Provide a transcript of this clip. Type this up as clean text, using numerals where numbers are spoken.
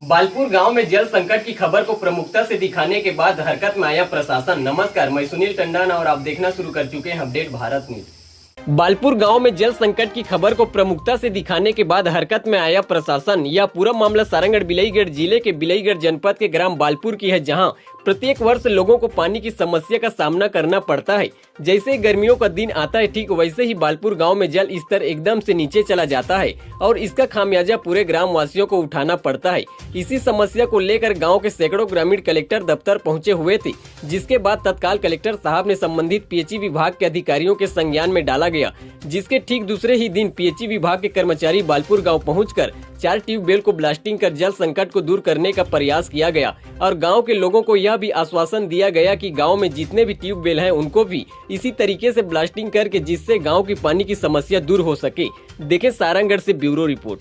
बालपुर गांव में जल संकट की खबर को प्रमुखता से दिखाने के बाद हरकत में आया प्रशासन। नमस्कार, मैं सुनील टंडन और आप देखना शुरू कर चुके हैं अपडेट भारत न्यूज। बालपुर गांव में जल संकट की खबर को प्रमुखता से दिखाने के बाद हरकत में आया प्रशासन। यह पूरा मामला सारंगढ़ बिलाईगढ़ जिले के बिलाईगढ़ जनपद के ग्राम बालपुर की है, जहां प्रत्येक वर्ष लोगों को पानी की समस्या का सामना करना पड़ता है। जैसे गर्मियों का दिन आता है, ठीक वैसे ही बालपुर गांव में जल स्तर एकदम से नीचे चला जाता है और इसका खामियाजा पूरे ग्राम वासियों को उठाना पड़ता है। इसी समस्या को लेकर गांव के सैकड़ों ग्रामीण कलेक्टर दफ्तर पहुंचे हुए थे, जिसके बाद तत्काल कलेक्टर साहब ने संबंधित पीएचई विभाग के अधिकारियों के संज्ञान में डाला गया। जिसके ठीक दूसरे ही दिन पीएचई विभाग के कर्मचारी बालपुर गाँव पहुँच 4 ट्यूबवेल को ब्लास्टिंग कर जल संकट को दूर करने का प्रयास किया गया और गांव के लोगों को यह भी आश्वासन दिया गया कि गांव में जितने भी ट्यूबवेल हैं उनको भी इसी तरीके से ब्लास्टिंग करके जिससे गांव की पानी की समस्या दूर हो सके। देखें सारंगढ़ से ब्यूरो रिपोर्ट।